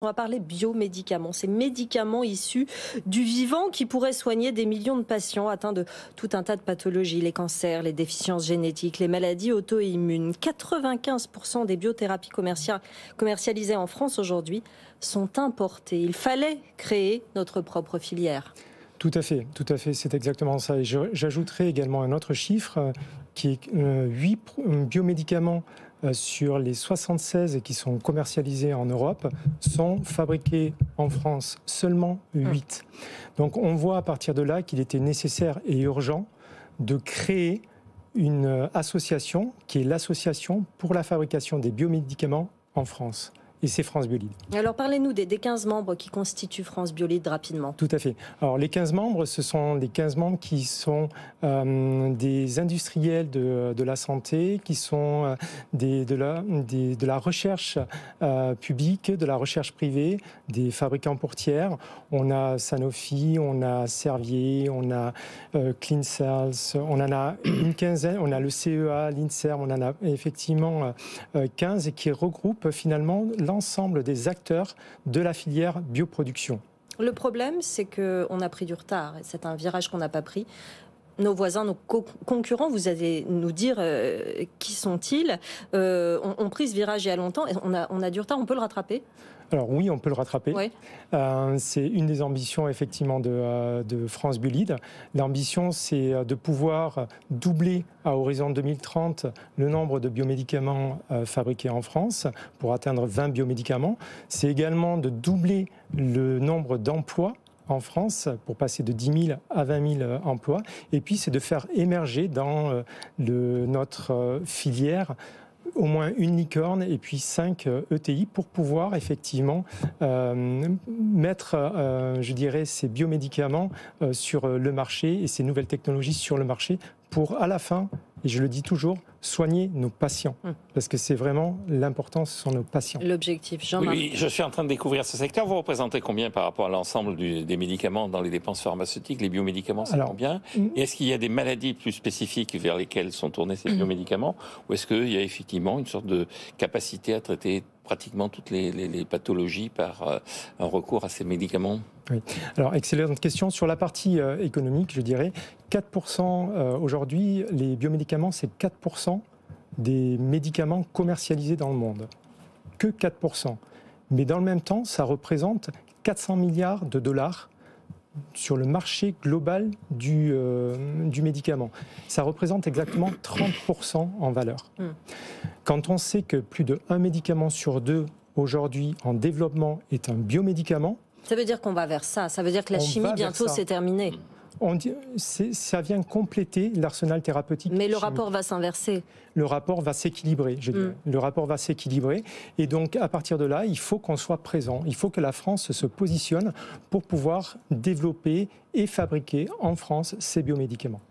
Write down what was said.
On va parler biomédicaments, ces médicaments issus du vivant qui pourraient soigner des millions de patients atteints de tout un tas de pathologies, les cancers, les déficiences génétiques, les maladies auto-immunes. 95% des biothérapies commercialisées en France aujourd'hui sont importées. Il fallait créer notre propre filière. Tout à fait, c'est exactement ça. Et j'ajouterai également un autre chiffre qui est 8 biomédicaments sur les 76 qui sont commercialisés en Europe sont fabriqués en France, seulement 8. Donc on voit à partir de là qu'il était nécessaire et urgent de créer une association qui est l'association pour la fabrication des biomédicaments en France. Et c'est France Biolide. Alors parlez-nous des 15 membres qui constituent France Biolide rapidement. Tout à fait. Alors les 15 membres, ce sont les 15 membres qui sont des industriels de la santé, qui sont de la recherche publique, de la recherche privée, des fabricants portières. On a Sanofi, on a Servier, on a Clean Cells, on en a une quinzaine, on a le CEA, l'INSERM, on en a effectivement 15 et qui regroupent finalement l'ensemble des acteurs de la filière bioproduction. Le problème, c'est qu'on a pris du retard. Et c'est un virage qu'on n'a pas pris. Nos voisins, nos concurrents, vous allez nous dire qui sont-ils, ont pris ce virage il y a longtemps. Et on a du retard, on peut le rattraper ? Alors oui, on peut le rattraper. Oui. C'est une des ambitions effectivement de France Biolide. L'ambition, c'est de pouvoir doubler à horizon 2030 le nombre de biomédicaments fabriqués en France pour atteindre 20 biomédicaments. C'est également de doubler le nombre d'emplois en France pour passer de 10 000 à 20 000 emplois. Et puis, c'est de faire émerger dans notre filière au moins une licorne et puis 5 ETI pour pouvoir effectivement mettre, je dirais, ces biomédicaments sur le marché et ces nouvelles technologies sur le marché pour, à la fin, et je le dis toujours, soigner nos patients. Parce que c'est vraiment l'important, ce sont nos patients. L'objectif, Jean-Marc. Oui, je suis en train de découvrir ce secteur. Vous représentez combien par rapport à l'ensemble des médicaments dans les dépenses pharmaceutiques? Les biomédicaments, c'est combien? Et est-ce qu'il y a des maladies plus spécifiques vers lesquelles sont tournés ces biomédicaments? Ou est-ce qu'il y a effectivement une sorte de capacité à traiter pratiquement toutes les pathologies par un recours à ces médicaments? Oui. Alors, excellente question. Sur la partie économique, je dirais 4% aujourd'hui, les biomédicaments, c'est 4% des médicaments commercialisés dans le monde. Que 4%. Mais dans le même temps, ça représente 400 milliards de dollars sur le marché global du médicament. Ça représente exactement 30% en valeur. Quand on sait que plus de 1 médicament sur 2 aujourd'hui en développement est un biomédicament, ça veut dire qu'on va vers ça. Ça veut dire que la chimie, bientôt, c'est terminé. Ça vient compléter l'arsenal thérapeutique. Mais le rapport va s'inverser. Le rapport va s'équilibrer, je dirais. Le rapport va s'équilibrer. Et donc, à partir de là, il faut qu'on soit présent. Il faut que la France se positionne pour pouvoir développer et fabriquer en France ces biomédicaments.